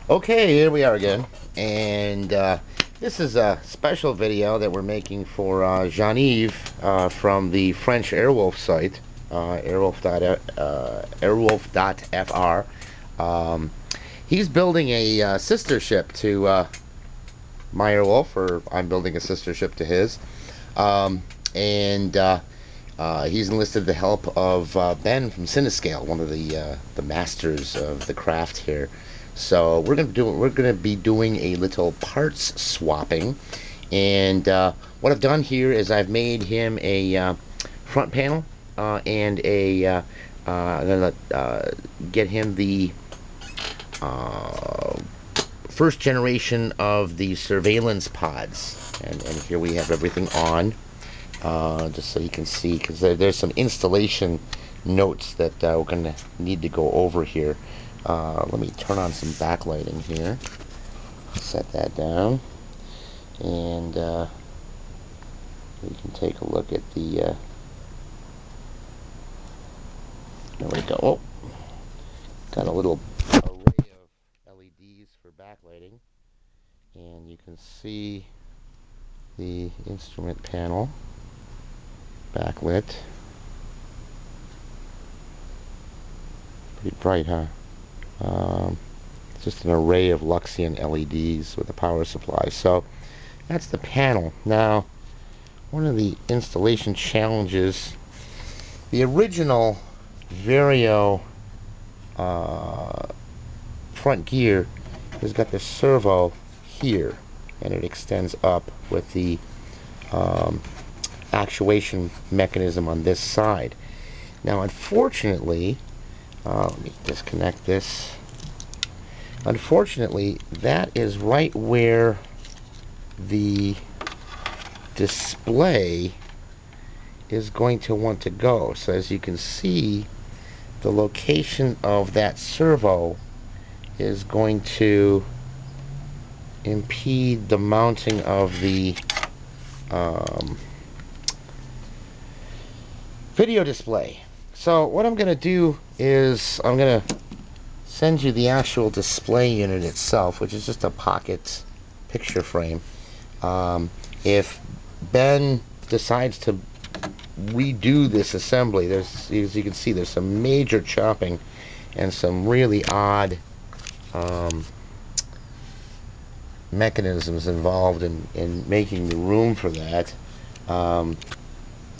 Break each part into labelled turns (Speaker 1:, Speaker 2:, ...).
Speaker 1: Okay, here we are again, and this is a special video that we're making for Jean-Yves from the French Airwolf site, Airwolf.fr. He's building a sister ship to my Airwolf, or I'm building a sister ship to his, and he's enlisted the help of Ben from Cinescale, one of the masters of the craft here. So we're gonna be doing a little parts swapping, and what I've done here is I've made him a front panel and I'm gonna get him the first generation of the surveillance pods, and here we have everything on, just so you can see, because there's some installation notes that we're gonna need to go over here. Let me turn on some backlighting here, set that down, and we can take a look at the there we go. Oh, got a little array of LEDs for backlighting, and you can see the instrument panel backlit. Pretty bright, huh? Just an array of Luxian LEDs with a power supply. So that's the panel. Now, one of the installation challenges, the original Vario front gear has got the servo here, and it extends up with the actuation mechanism on this side. Now, unfortunately, let me disconnect this. Unfortunately, that is right where the display is going to want to go. So as you can see, the location of that servo is going to impede the mounting of the video display. So what I'm going to do is I'm going to send you the actual display unit itself, which is just a pocket picture frame. If Ben decides to redo this assembly, there's, as you can see, there's some major chopping and some really odd mechanisms involved in making the room for that.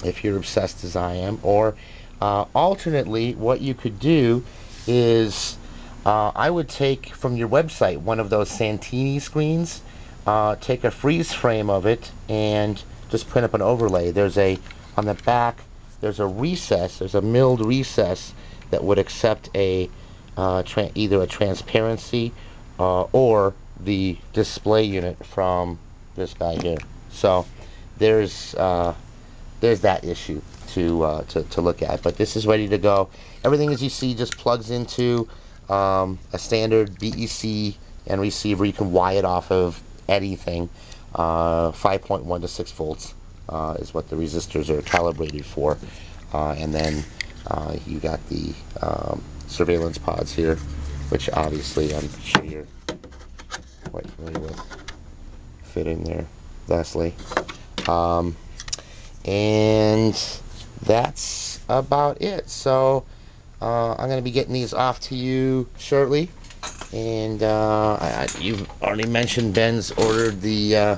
Speaker 1: If you're obsessed as I am, or alternately, what you could do is I would take from your website one of those Santini screens, take a freeze frame of it, and just print up an overlay. There's on the back, there's a recess, there's a milled recess that would accept a either a transparency or the display unit from this guy here. So there's that issue to look at, but this is ready to go. Everything, as you see, just plugs into a standard BEC and receiver. You can wire it off of anything. 5.1 to 6 volts is what the resistors are calibrated for, and then you got the surveillance pods here, which obviously I'm sure you're quite familiar with, fit in there thusly. And that's about it. So I'm going to be getting these off to you shortly, and you've already mentioned Ben's ordered the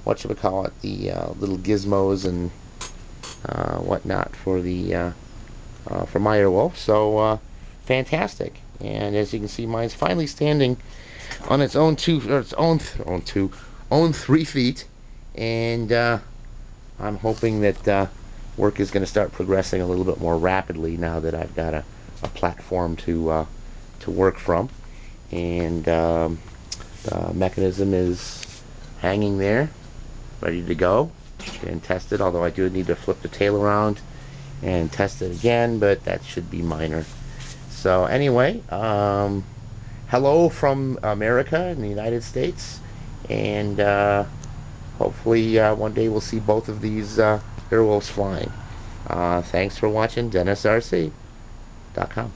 Speaker 1: whatchamacallit, the little gizmos and whatnot for the for my Airwolf. So fantastic. And as you can see, mine's finally standing on its own own 3 feet, and I'm hoping that work is going to start progressing a little bit more rapidly now that I've got a platform to work from. And the mechanism is hanging there, ready to go and test it, although I do need to flip the tail around and test it again, but that should be minor. So anyway, hello from America in the United States, and hopefully one day we'll see both of these Airwolves flying. Thanks for watching, DennisRC.com.